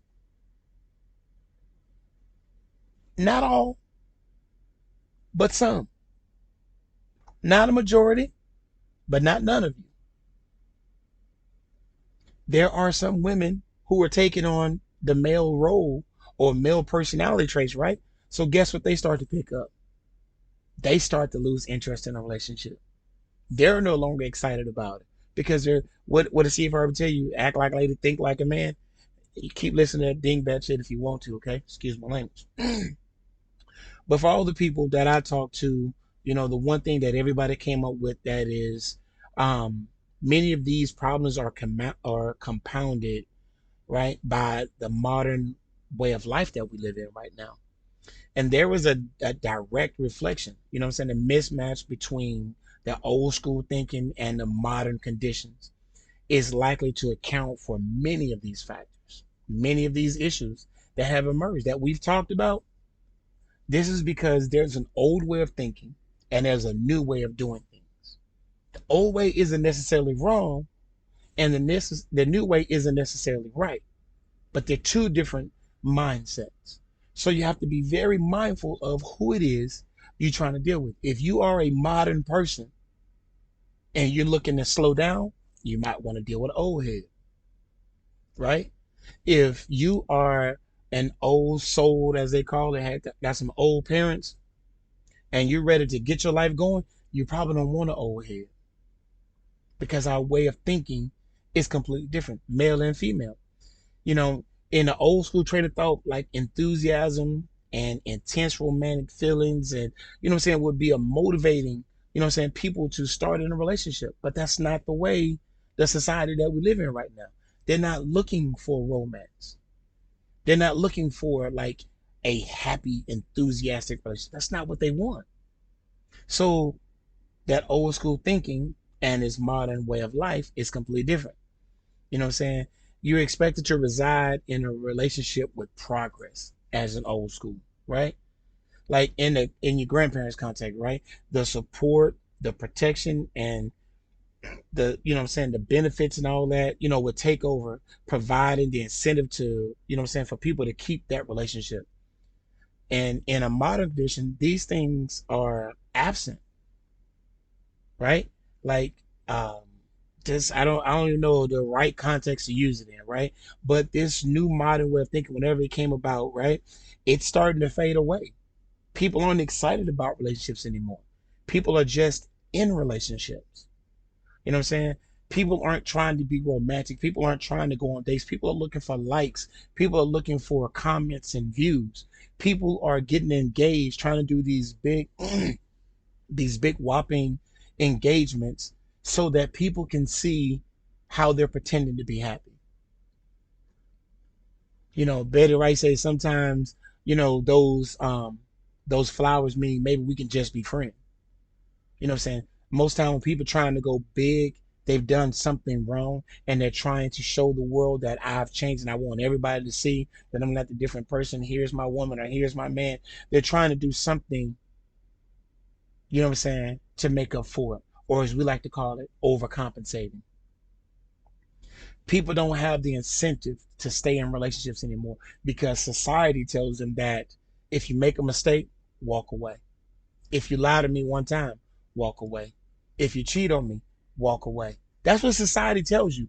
Not all, but some. Not a majority, but not none of you. There are some women who are taking on the male role or male personality traits, right? So guess what they start to pick up? They start to lose interest in a relationship. They're no longer excited about it because they're what does Steve Harvey tell you? Act like a lady, think like a man. You keep listening to that dingbat shit if you want to, okay? Excuse my language. But for all the people that I talk to, the one thing that everybody came up with that is um, many of these problems are compounded, right, by the modern way of life that we live in right now. And there was a direct reflection, you know what I'm saying, a mismatch between the old school thinking and the modern conditions is likely to account for many of these factors, many of these issues that have emerged that we've talked about. This is because there's an old way of thinking and there's a new way of doing things. The old way isn't necessarily wrong, and the new way isn't necessarily right, but they're two different mindsets. So you have to be very mindful of who it is you're trying to deal with. If you are a modern person and you're looking to slow down, you might want to deal with an old head, right? If you are an old soul, as they call it, got some old parents, and you're ready to get your life going, you probably don't want an old head because our way of thinking is completely different, male and female. You know, in the old school train of thought, like enthusiasm and intense romantic feelings, and what I'm saying, would be a motivating, what I'm saying, people to start in a relationship. But that's not the way the society that we live in right now. They're not looking for romance. They're not looking for like a happy, enthusiastic relationship. That's not what they want. So that old school thinking and his modern way of life is completely different. You know what I'm saying? You're expected to reside in a relationship with progress as an old school, right? Like in your grandparents' context, right? The support, the protection, and the what I'm saying, the benefits and all that, would take over, providing the incentive to, what I'm saying, for people to keep that relationship. And in a modern condition, these things are absent, right? Like um just I don't even know the right context to use it in, right? But this new modern way of thinking, whenever it came about, right, it's starting to fade away. People aren't excited about relationships anymore. People are just in relationships. You know what I'm saying? People aren't trying to be romantic. People aren't trying to go on dates. People are looking for likes. People are looking for comments and views. People are getting engaged, trying to do these big these big whopping engagements so that people can see how they're pretending to be happy. Betty Wright says sometimes, those flowers mean maybe we can just be friends. You know what I'm saying? Most time when people trying to go big, they've done something wrong and they're trying to show the world that I've changed and I want everybody to see that I'm not the different person. Here's my woman or here's my man. They're trying to do something, you know what I'm saying, to make up for it. Or as we like to call it, overcompensating. People don't have the incentive to stay in relationships anymore because society tells them that if you make a mistake, walk away. If you lie to me one time, walk away. If you cheat on me, walk away. That's what society tells you.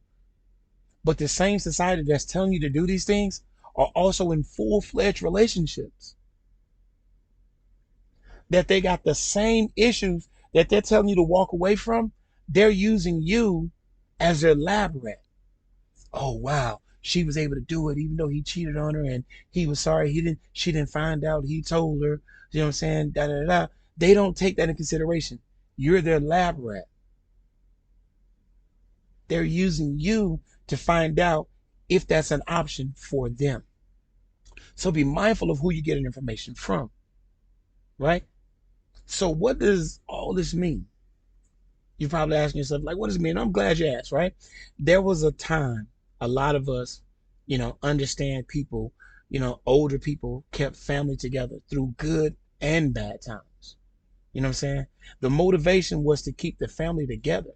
But the same society that's telling you to do these things are also in full-fledged relationships that they got the same issues that they're telling you to walk away from, they're using you as their lab rat. Oh wow, she was able to do it even though he cheated on her and he was sorry she didn't find out, he told her, you know what I'm saying, da da da. They don't take that in consideration. You're their lab rat. They're using you to find out if that's an option for them. So be mindful of who you're getting information from, right? So what does all this mean? You're probably asking yourself, like, what does it mean? I'm glad you asked, right? There was a time a lot of us, understand people, older people kept family together through good and bad times. You know what I'm saying? The motivation was to keep the family together.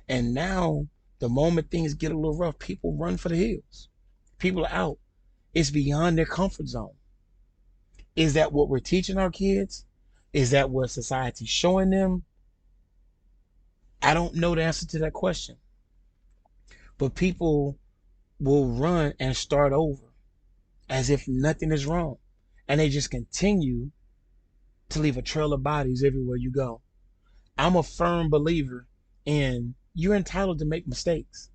And now, the moment things get a little rough, people run for the hills. People are out. It's beyond their comfort zone. Is that what we're teaching our kids? Is that what society's showing them? I don't know the answer to that question. But people will run and start over as if nothing is wrong. And they just continue to leave a trail of bodies everywhere you go. I'm a firm believer in you're entitled to make mistakes,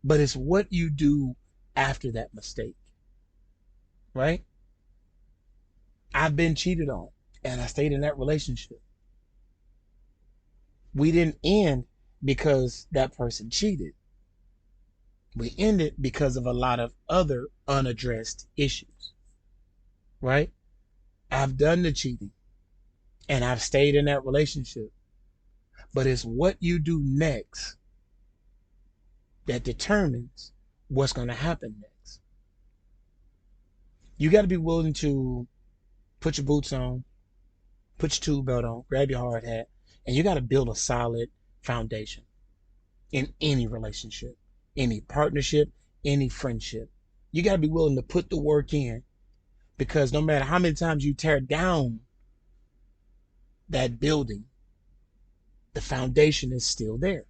but it's what you do after that mistake, right? I've been cheated on and I stayed in that relationship. We didn't end because that person cheated. We ended because of a lot of other unaddressed issues, right? I've done the cheating and I've stayed in that relationship, but it's what you do next that determines what's going to happen next. You got to be willing to put your boots on, put your tool belt on, grab your hard hat, and you got to build a solid foundation in any relationship, any partnership, any friendship. You got to be willing to put the work in because no matter how many times you tear down that building, the foundation is still there.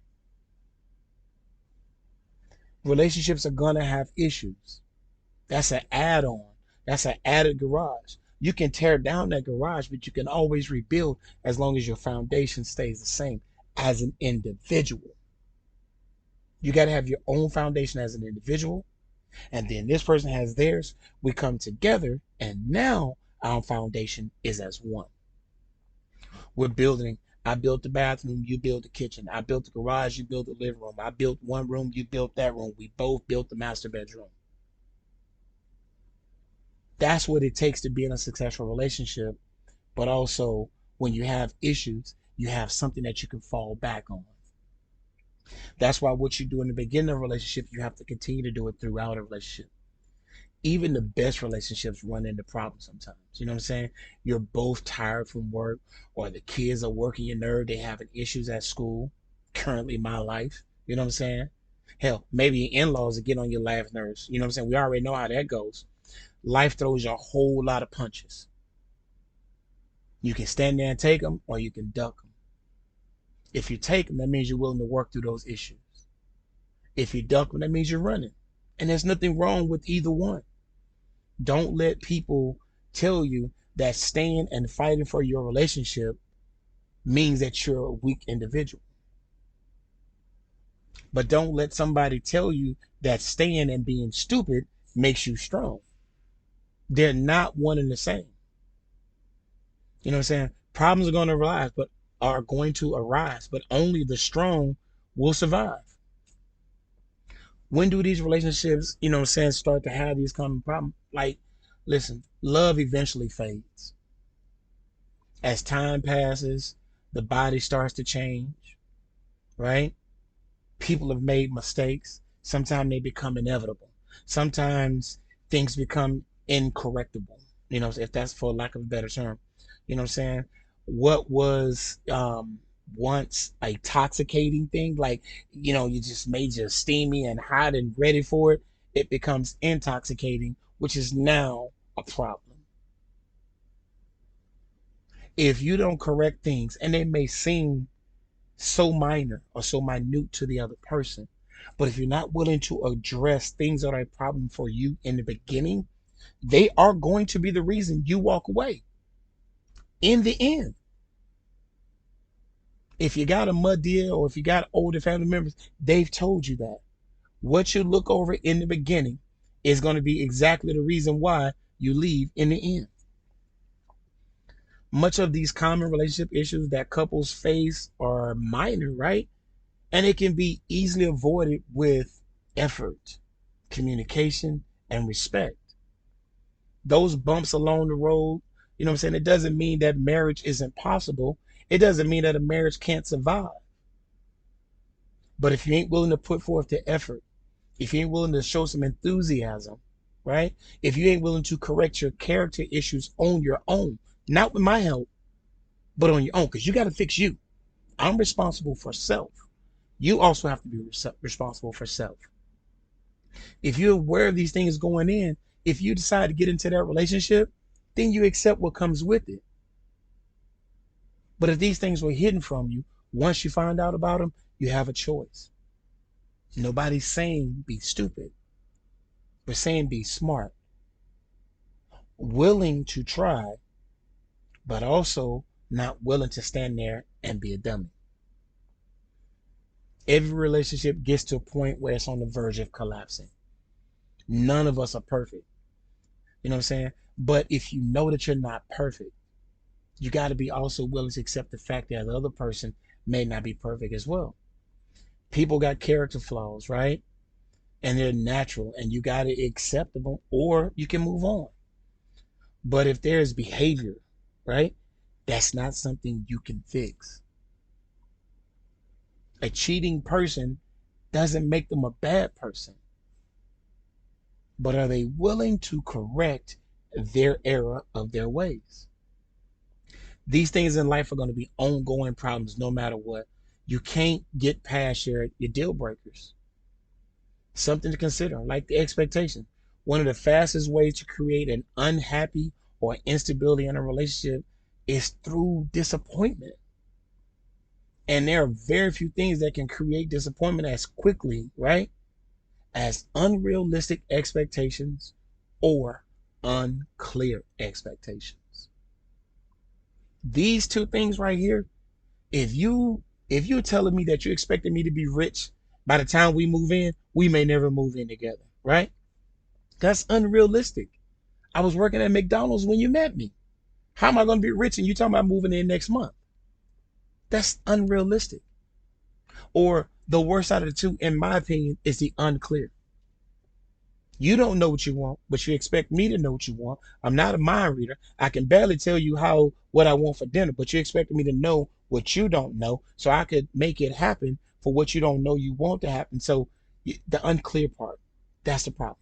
Relationships are going to have issues. That's an add on. That's an added garage. You can tear down that garage, but you can always rebuild as long as your foundation stays the same as an individual. You got to have your own foundation as an individual, and then this person has theirs. We come together, and now our foundation is as one. We're building. I built the bathroom, you built the kitchen. I built the garage, you built the living room. I built one room, you built that room. We both built the master bedroom. That's what it takes to be in a successful relationship. But also, when you have issues, you have something that you can fall back on. That's why what you do in the beginning of a relationship, you have to continue to do it throughout a relationship. Even the best relationships run into problems sometimes. You know what I'm saying? You're both tired from work, or the kids are working your nerve, they having issues at school. Currently, my life. You know what I'm saying? Hell, maybe your in-laws are getting on your last nerves. You know what I'm saying? We already know how that goes. Life throws you a whole lot of punches. You can stand there and take them, or you can duck them. If you take them, that means you're willing to work through those issues. If you duck them, that means you're running. And there's nothing wrong with either one. Don't let people tell you that staying and fighting for your relationship means that you're a weak individual. But don't let somebody tell you that staying and being stupid makes you strong. They're not one and the same. You know what I'm saying? Problems are going to arise, but only the strong will survive. When do these relationships, you know what I'm saying, start to have these common problems? Like, listen, love eventually fades. As time passes, the body starts to change, right? People have made mistakes. Sometimes they become inevitable. Sometimes things become incorrectable, if that's for lack of a better term. You know what I'm saying? What was once a toxicating thing, like, you just made you steamy and hot and ready for it, it becomes intoxicating, which is now a problem. If you don't correct things, and they may seem so minor or so minute to the other person, but if you're not willing to address things that are a problem for you in the beginning, they are going to be the reason you walk away in the end. If you got a mud deal or if you got older family members, they've told you that. What you look over in the beginning is going to be exactly the reason why you leave in the end. Much of these common relationship issues that couples face are minor, right? And it can be easily avoided with effort, communication, and respect. Those bumps along the road, you know what I'm saying? It doesn't mean that marriage isn't possible. It doesn't mean that a marriage can't survive. But if you ain't willing to put forth the effort, if you ain't willing to show some enthusiasm, right? If you ain't willing to correct your character issues on your own, not with my help, but on your own, because you got to fix you. I'm responsible for self. You also have to be responsible for self. If you're aware of these things going in, if you decide to get into that relationship, then you accept what comes with it. But if these things were hidden from you, once you find out about them, you have a choice. Nobody's saying be stupid. We're saying be smart, willing to try, but also not willing to stand there and be a dummy. Every relationship gets to a point where it's on the verge of collapsing. None of us are perfect. You know what I'm saying? But if you know that you're not perfect, you got to be also willing to accept the fact that the other person may not be perfect as well. People got character flaws, right? And they're natural, and you got to accept them, or you can move on. But if there's behavior, right, that's not something you can fix. A cheating person doesn't make them a bad person, but are they willing to correct their error of their ways? These things in life are going to be ongoing problems no matter what. You can't get past your deal breakers. Something to consider, like the expectation. One of the fastest ways to create an unhappy or instability in a relationship is through disappointment. And there are very few things that can create disappointment as quickly, right, as unrealistic expectations or unclear expectations. These two things right here, if you're telling me that you're expecting me to be rich by the time we move in, we may never move in together, right? That's unrealistic. I was working at McDonald's when you met me. How am I going to be rich and you talking about moving in next month? That's unrealistic. Or the worst out of the two, in my opinion, is the unclear. You don't know what you want, but you expect me to know what you want. I'm not a mind reader. I can barely tell you what I want for dinner, but you expect me to know what you don't know so I could make it happen for what you don't know you want to happen. So the unclear part, that's the problem.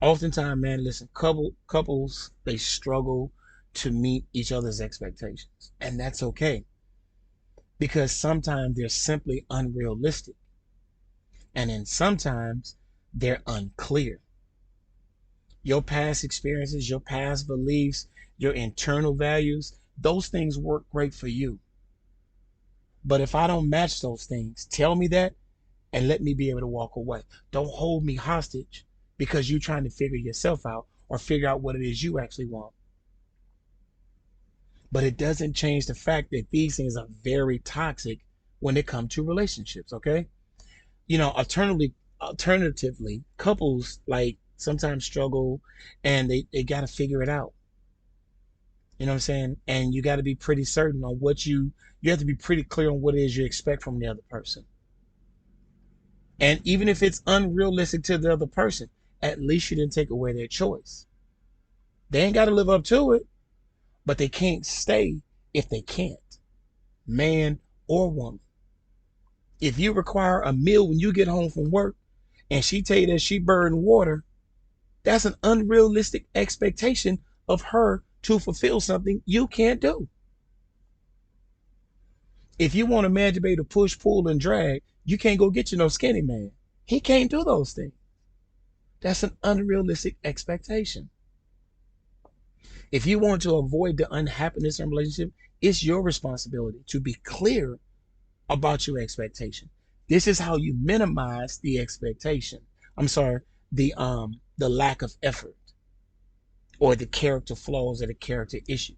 Oftentimes, man, listen, couples they struggle to meet each other's expectations, and that's okay because sometimes they're simply unrealistic, and then sometimes they're unclear. Your past experiences, your past beliefs, your internal values, those things work great for you. But if I don't match those things, tell me that and let me be able to walk away. Don't hold me hostage because you're trying to figure yourself out or figure out what it is you actually want. But it doesn't change the fact that these things are very toxic when it comes to relationships, okay? You know, alternatively, couples like sometimes struggle and they gotta figure it out. You know what I'm saying? And you got to be pretty certain on you have to be pretty clear on what it is you expect from the other person. And even if it's unrealistic to the other person, at least you didn't take away their choice. They ain't got to live up to it, but they can't stay if they can't, man or woman. If you require a meal when you get home from work and she tell you that she burned water, that's an unrealistic expectation of her to fulfill something you can't do. If you want a man to be able to push, pull, and drag, you can't go get you no skinny man. He can't do those things. That's an unrealistic expectation. If you want to avoid the unhappiness in a relationship, it's your responsibility to be clear about your expectation. This is how you minimize the expectation. I'm sorry, the lack of effort or the character flaws or the character issues.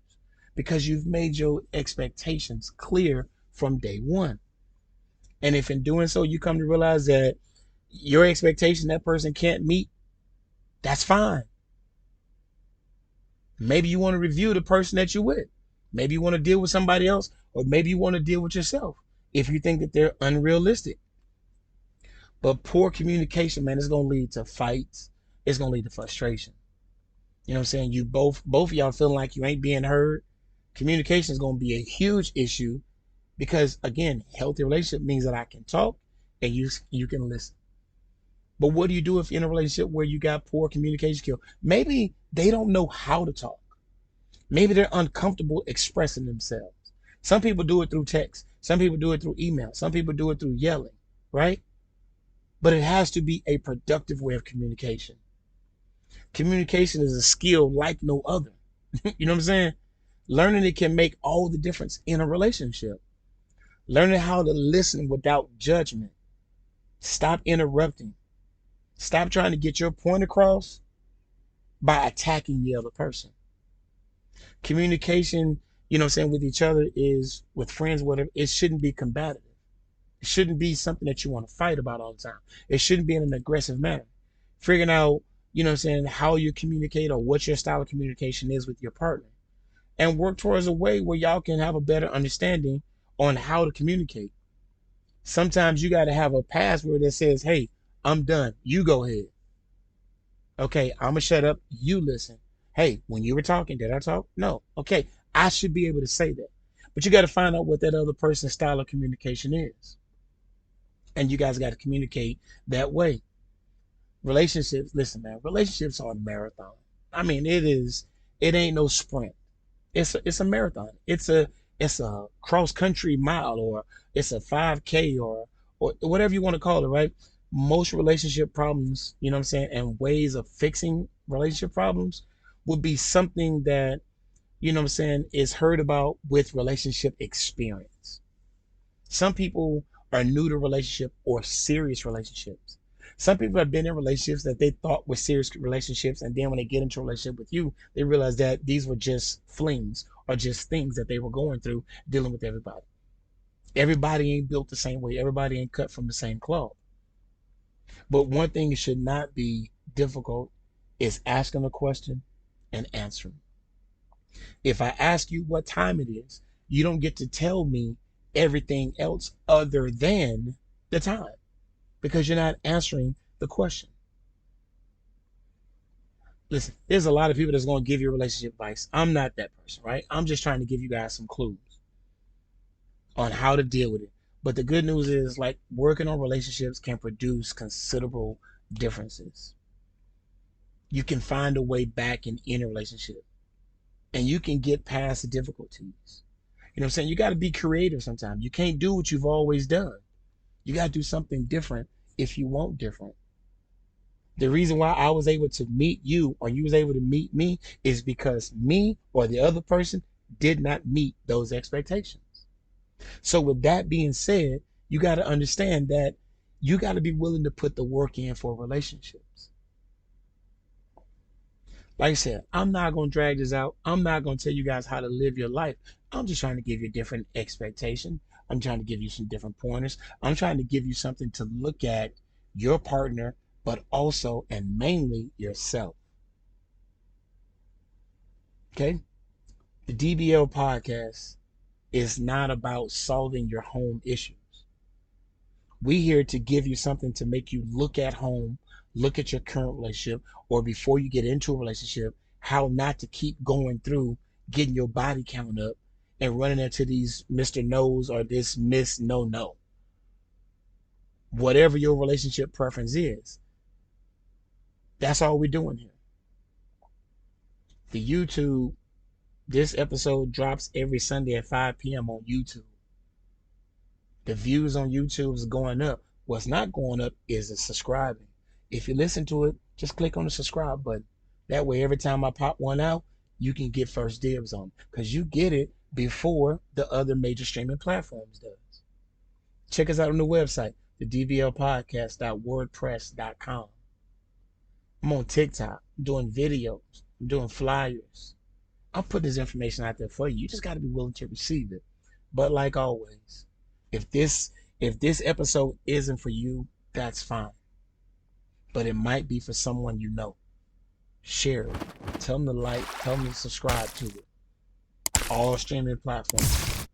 because you've made your expectations clear from day one. And if in doing so you come to realize that your expectation that person can't meet, that's fine. Maybe you want to review the person that you're with. Maybe you want to deal with somebody else, or maybe you want to deal with yourself if you think that they're unrealistic. But poor communication, man, is gonna lead to fights. It's gonna lead to frustration. You know what I'm saying? You both of y'all feeling like you ain't being heard. Communication is gonna be a huge issue because again, healthy relationship means that I can talk and you can listen. But what do you do if you're in a relationship where you got poor communication skills? Maybe they don't know how to talk. Maybe they're uncomfortable expressing themselves. Some people do it through text. Some people do it through email. Some people do it through yelling, right? But it has to be a productive way of communication. Communication is a skill like no other. You know what I'm saying? Learning it can make all the difference in a relationship. Learning how to listen without judgment. Stop interrupting. Stop trying to get your point across by attacking the other person. Communication, you know what I'm saying, with each other is with friends, whatever, it shouldn't be combative. It shouldn't be something that you want to fight about all the time. It shouldn't be in an aggressive manner. Figuring out, you know what I'm saying, how you communicate or what your style of communication is with your partner. And work towards a way where y'all can have a better understanding on how to communicate. Sometimes you got to have a password that says, hey, I'm done. You go ahead. Okay, I'm gonna shut up. You listen. Hey, when you were talking, did I talk? No. Okay, I should be able to say that. But you got to find out what that other person's style of communication is. And you guys got to communicate that way. Relationships, listen, man, relationships are a marathon. I mean, it ain't no sprint. It's a marathon. It's a cross country mile, or it's a 5K, or whatever you want to call it, right? Most relationship problems, you know what I'm saying, and ways of fixing relationship problems would be something that, you know what I'm saying, is heard about with relationship experience. Some people are new to relationship or serious relationships. Some people have been in relationships that they thought were serious relationships, and then when they get into a relationship with you, they realize that these were just flings or just things that they were going through dealing with everybody. Everybody ain't built the same way. Everybody ain't cut from the same cloth. But one thing that should not be difficult is asking a question and answering. If I ask you what time it is, you don't get to tell me everything else other than the time because you're not answering the question. Listen, there's a lot of people that's going to give you relationship advice. I'm not that person, right? I'm just trying to give you guys some clues on how to deal with it. But the good news is, like, working on relationships can produce considerable differences. You can find a way back in any relationship and you can get past the difficulties. You know what I'm saying? You got to be creative sometimes. You can't do what you've always done. You got to do something different if you want different. The reason why I was able to meet you or you was able to meet me is because me or the other person did not meet those expectations. So with that being said, you got to understand that you got to be willing to put the work in for relationships. Like I said, I'm not going to drag this out. I'm not going to tell you guys how to live your life. I'm just trying to give you a different expectation. I'm trying to give you some different pointers. I'm trying to give you something to look at your partner, but also and mainly yourself. Okay? The DBL podcast is not about solving your home issues. We here to give you something to make you look at home, look at your current relationship, or before you get into a relationship, how not to keep going through getting your body count up and running into these Mr. No's or this Miss No No. Whatever your relationship preference is, that's all we're doing here. The YouTube, this episode drops every Sunday at 5 p.m. on YouTube. The views on YouTube is going up. What's not going up is the subscribing. If you listen to it, just click on the subscribe button. That way, every time I pop one out, you can get first dibs on it because you get it before the other major streaming platforms does. Check us out on the website, the dblpodcast.wordpress.com. I'm on TikTok. I'm doing videos. I'm doing flyers. I'm putting this information out there for you. You just got to be willing to receive it. But like always, if this if this episode isn't for you, that's fine. But it might be for someone you know. Share it. Tell them to like. Tell them to subscribe to it. All streaming platforms.